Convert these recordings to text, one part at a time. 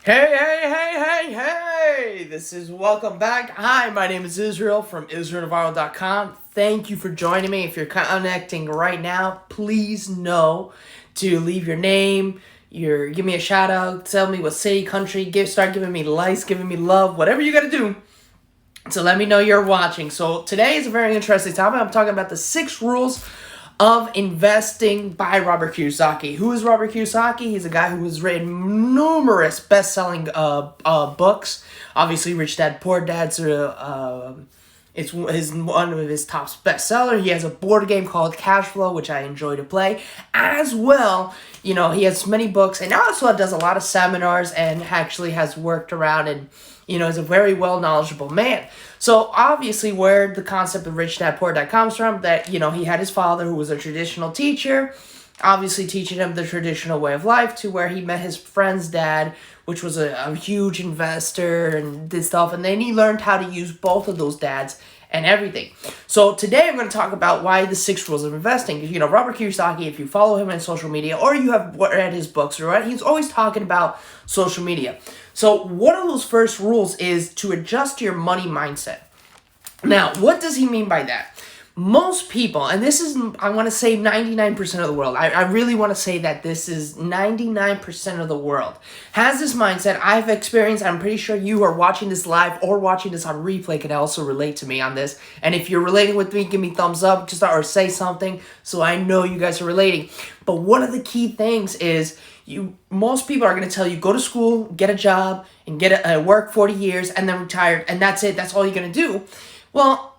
Hey! This is welcome back. Hi, my name is Israel from IsraelNavarro.com. Thank you for joining me. If you're connecting right now, please know to leave your name, give me a shout out, tell me what city, country, start giving me likes, giving me love, whatever you gotta do to let me know you're watching. So today is a very interesting topic. I'm talking about the 6 rules of investing by Robert Kiyosaki. Who is Robert Kiyosaki? He's a guy who has written numerous best-selling books. Obviously, Rich Dad Poor Dad's it's one of his top bestseller. He has a board game called Cash Flow, which I enjoy to play as well. He has many books and also does a lot of seminars and actually has worked around and is a very well knowledgeable man. So obviously where the concept of Rich Dad Poor Dad comes from, that, he had his father who was a traditional teacher, obviously teaching him the traditional way of life, to where he met his friend's dad, which was a huge investor and this stuff. And then he learned how to use both of those dads and everything. So today I'm going to talk about why the 6 rules of investing. Robert Kiyosaki, if you follow him on social media or you have read his books, right, he's always talking about social media. So one of those first rules is to adjust your money mindset. Now, what does he mean by that? Most people, and this is, I want to say 99% of the world, I really want to say that this is 99% of the world, has this mindset. I've experienced, I'm pretty sure you are watching this live or watching this on replay can also relate to me on this. And if you're relating with me, give me thumbs up or say something so I know you guys are relating. But one of the key things is, most people are going to tell you, go to school, get a job, and work 40 years, and then retire, and that's it. That's all you're going to do. Well,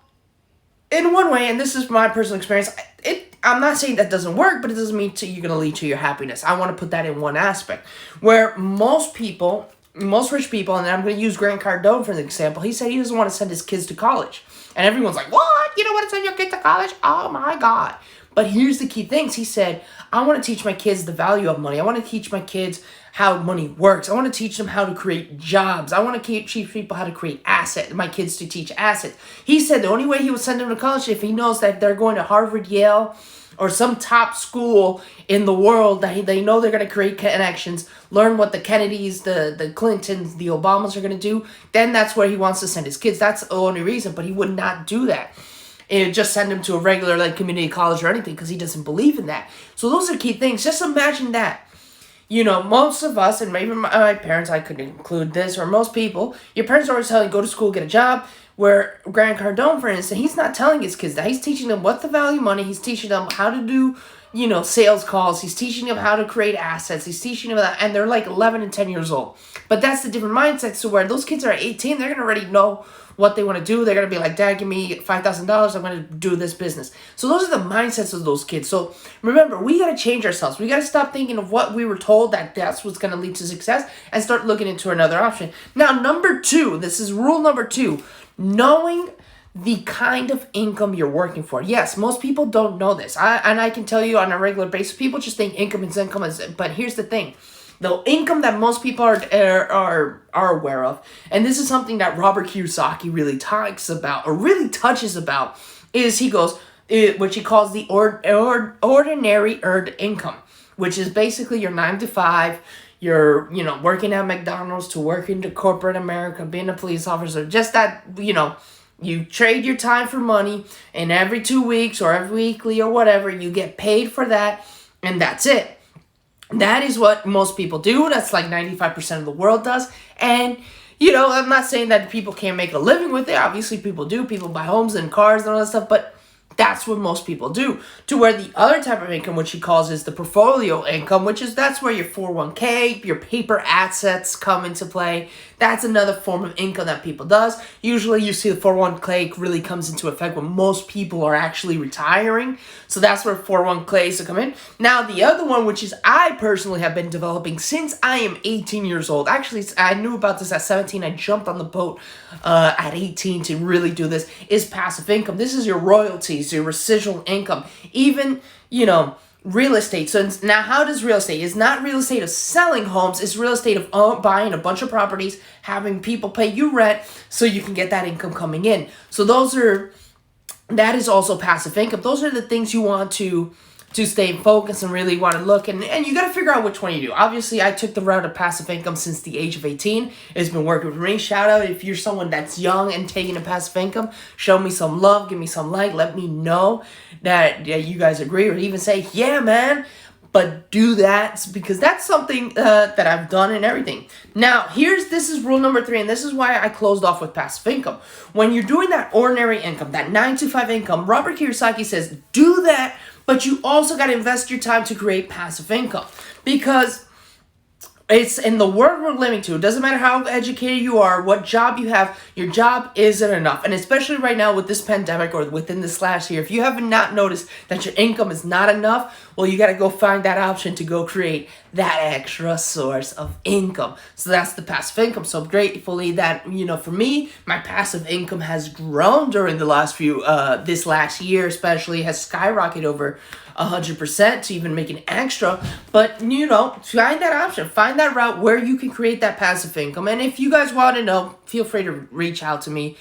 in one way, and this is my personal experience, I'm not saying that doesn't work, but it doesn't mean you're going to lead to your happiness. I want to put that in one aspect, where most rich people, and I'm going to use Grant Cardone for an example, he said he doesn't want to send his kids to college. And everyone's like, what? You don't want to send your kid to college? Oh my God. But here's the key things. He said, I want to teach my kids the value of money. I want to teach my kids how money works. I want to teach them how to create jobs. I want to teach people how to create assets. My kids to teach assets. He said the only way he would send them to college if he knows that they're going to Harvard, Yale, or some top school in the world that they know they're going to create connections, learn what the Kennedys, the Clintons, the Obamas are going to do. Then that's where he wants to send his kids. That's the only reason. But he would not do that. And just send him to a regular community college or anything, because he doesn't believe in that. So those are key things. Just imagine that. Most of us, and maybe my parents, I could include this, or most people, your parents are always telling you, go to school, get a job. Where Grant Cardone, for instance, he's not telling his kids that. He's teaching them what the value of money. He's teaching them how to do, sales calls. He's teaching them how to create assets. He's teaching them that, and they're like 11 and 10 years old. But that's the different mindset. So where those kids are 18, they're going to already know what they want to do. They're going to be like, Dad, give me $5,000. I'm going to do this business. So those are the mindsets of those kids. So remember, we got to change ourselves. We got to stop thinking of what we were told that's what's going to lead to success, and start looking into another option. Now, number 2, this is rule number 2, knowing the kind of income you're working for. Yes, most people don't know this. I can tell you on a regular basis, people just think income is income. But here's the thing. The income that most people are aware of, and this is something that Robert Kiyosaki really talks about, or really touches about, is which he calls the ordinary earned income, which is basically your 9 to 5, you're, working at McDonald's to working to corporate America, being a police officer, just that, you trade your time for money, and every 2 weeks or every weekly or whatever, you get paid for that, and that's it. That is what most people do. That's like 95% of the world does. And, I'm not saying that people can't make a living with it. Obviously, people do. People buy homes and cars and all that stuff. But that's what most people do. To where the other type of income, which he calls, is the portfolio income, that's where your 401k, your paper assets come into play. That's another form of income that people does. Usually you see the 401k really comes into effect when most people are actually retiring. So that's where 401ks come in. Now the other one, which is I personally have been developing since I am 18 years old. Actually, I knew about this at 17. I jumped on the boat at 18 to really do this, is passive income. This is your royalties, your residual income, even, real estate. So now how does real estate? It's not real estate of selling homes. It's real estate of buying a bunch of properties, having people pay you rent so you can get that income coming in. So that is also passive income. Those are the things you want to to stay focused and really want to look. And you got to figure out which one you do. Obviously, I took the route of passive income since the age of 18. It's been working for me. Shout out if you're someone that's young and taking a passive income. Show me some love. Give me some like. Let me know that you guys agree, or even say, yeah, man. But do that, because that's something that I've done and everything. Now, this is rule number 3, and this is why I closed off with passive income. When you're doing that ordinary income, that 9-to-5 income, Robert Kiyosaki says, do that, but you also got to invest your time to create passive income. Because it's in the world we're living to. It doesn't matter how educated you are, what job you have, your job isn't enough. And especially right now with this pandemic, or within this last year, if you have not noticed that your income is not enough, well, you got to go find that option to go create that extra source of income. So that's the passive income. So gratefully that, for me, my passive income has grown during the last this last year especially, has skyrocketed over 100% to even making extra. But, find that option, find that route where you can create that passive income. And if you guys want to know, feel free to reach out to me.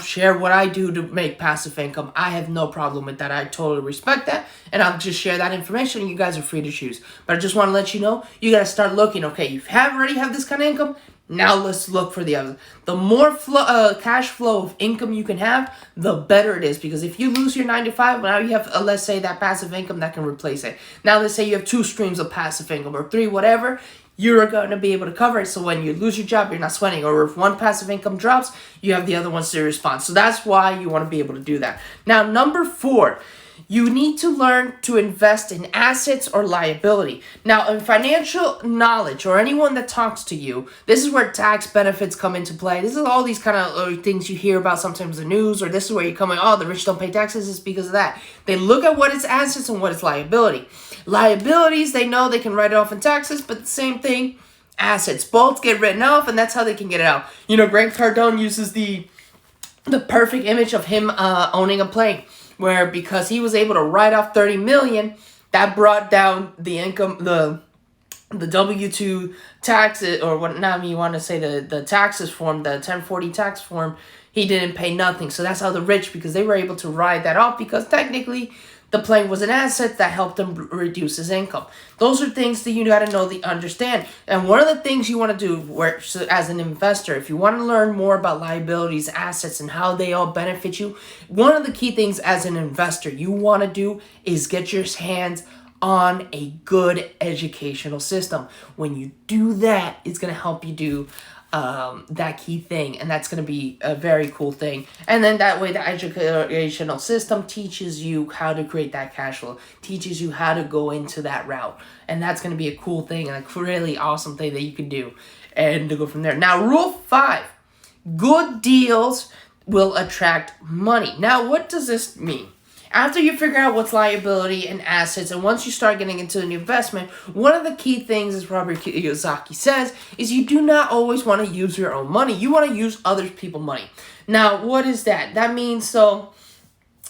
Share what I do to make passive income. I have no problem with that. I totally respect that. And I'll just share that information, and you guys are free to choose. But I just want to let you know, you got to start looking. Okay, you already have this kind of income. Now let's look for the other. The more cash flow of income you can have, the better it is. Because if you lose your 9-to-5, now you have, let's say, that passive income that can replace it. Now let's say you have 2 streams of passive income, or 3, whatever. You're going to be able to cover it. So when you lose your job, you're not sweating. Or if one passive income drops, you have the other ones to respond. So that's why you want to be able to do that. Now, number 4. You need to learn to invest in assets or liability. Now, in financial knowledge, or anyone that talks to you, this is where tax benefits come into play. This is all these kind of things you hear about sometimes in the news, or this is where you come in, the rich don't pay taxes. It's because of that. They look at what is assets and what is liability. Liabilities, they know they can write it off in taxes, but the same thing, assets. Both get written off, and that's how they can get it out. Grant Cardone uses the perfect image of him owning a plane, where because he was able to write off $30 million, that brought down the income, the W-2 taxes, or what now you want to say the taxes form, the 1040 tax form, he didn't pay nothing. So that's how the rich, because they were able to write that off, because technically the plane was an asset that helped him reduce his income. Those are things that you got to know, understand. And one of the things you want to do as an investor, if you want to learn more about liabilities, assets, and how they all benefit you, one of the key things as an investor you want to do is get your hands on a good educational system. When you do that, it's going to help you do that key thing, and that's going to be a very cool thing. And then that way the educational system teaches you how to create that cash flow, teaches you how to go into that route, and that's going to be a cool thing and a really awesome thing that you can do, and to go from there. Now, rule 5, good deals will attract money. Now, what does this mean? After you figure out what's liability and assets, and once you start getting into an investment, one of the key things, as Robert Kiyosaki says, is you do not always want to use your own money. You want to use other people's money. Now, what is that? That means, so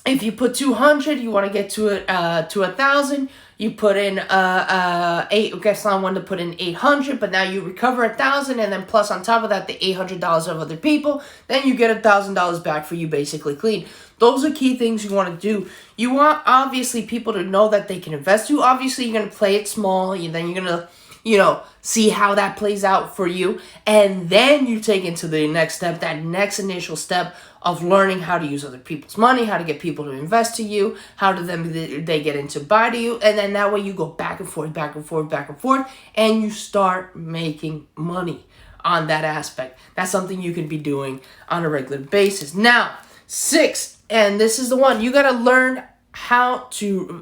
if you put 200, you want to get to 1,000. You put in someone wanted to put in 800, but now you recover 1,000, and then plus on top of that the $800 of other people, then you get $1,000 back for you, basically clean. Those are key things you want to do. You want, obviously, people to know that they can invest. Obviously, you're going to play it small, and then you're going to, see how that plays out for you. And then you take into the next step, that next initial step of learning how to use other people's money, how to get people to invest to you, how to then they get into buy to you. And then that way you go back and forth, back and forth, back and forth, and you start making money on that aspect. That's something you can be doing on a regular basis. Now, 6, and this is the one, you got to learn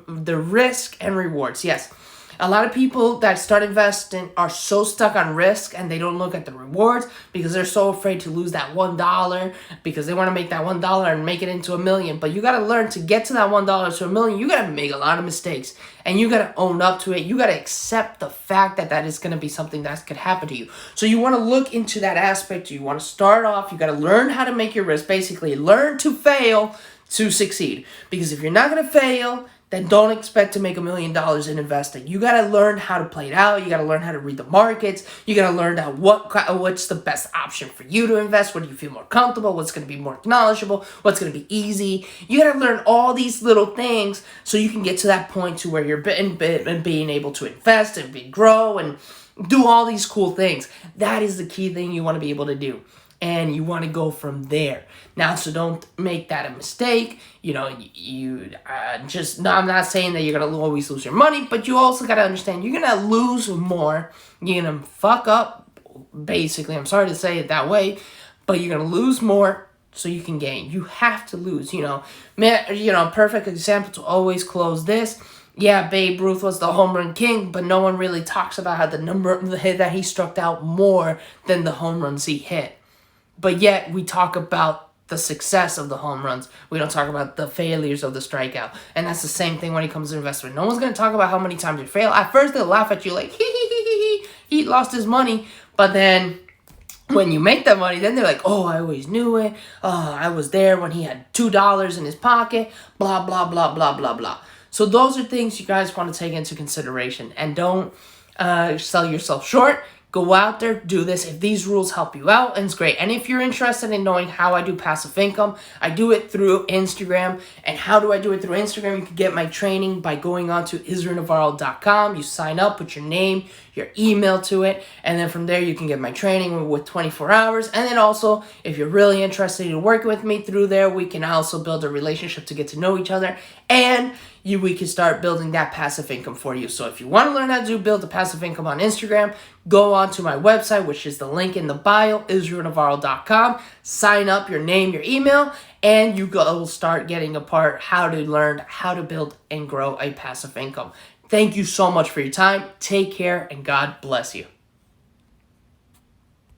the risk and rewards. Yes. A lot of people that start investing are so stuck on risk, and they don't look at the rewards because they're so afraid to lose that $1, because they want to make that $1 and make it into $1 million. But you got to learn to get to that $1 to $1 million. You got to make a lot of mistakes, and you got to own up to it. You got to accept the fact that is going to be something that could happen to you. So you want to look into that aspect. You want to start off. You got to learn how to make your risk. Basically, learn to fail to succeed. Because if you're not going to fail, then don't expect to make $1 million in investing. You got to learn how to play it out. You got to learn how to read the markets. You got to learn what's the best option for you to invest. What do you feel more comfortable? What's going to be more knowledgeable? What's going to be easy? You got to learn all these little things so you can get to that point to where you're being able to invest and grow and do all these cool things. That is the key thing you want to be able to do. And you want to go from there. Now, so don't make that a mistake. I'm not saying that you're going to always lose your money, but you also got to understand you're going to lose more. You're going to fuck up, basically. I'm sorry to say it that way, but you're going to lose more so you can gain. You have to lose, perfect example to always close this. Yeah, Babe Ruth was the home run king, but no one really talks about how the hit that he struck out more than the home runs he hit. But yet, we talk about the success of the home runs. We don't talk about the failures of the strikeout. And that's the same thing when it comes to investment. No one's going to talk about how many times you fail. At first, they'll laugh at you like, he lost his money. But then, when you make that money, then they're like, oh, I always knew it. Oh, I was there when he had $2 in his pocket. Blah, blah, blah, blah, blah, blah. So those are things you guys want to take into consideration. And don't sell yourself short. Go out there, do this. If these rules help you out, and it's great. And if you're interested in knowing how I do passive income, I do it through Instagram. And how do I do it through Instagram? You can get my training by going on to IsraelNavarro.com. You sign up, put your name, your email to it, and then from there you can get my training with 24 hours. And then also, if you're really interested in working with me through there, we can also build a relationship to get to know each other. And we can start building that passive income for you. So if you want to learn how to build a passive income on Instagram, go on to my website, which is the link in the bio, IsraelNavarro.com. Sign up, your name, your email, and you will start getting how to learn how to build and grow a passive income. Thank you so much for your time. Take care, and God bless you.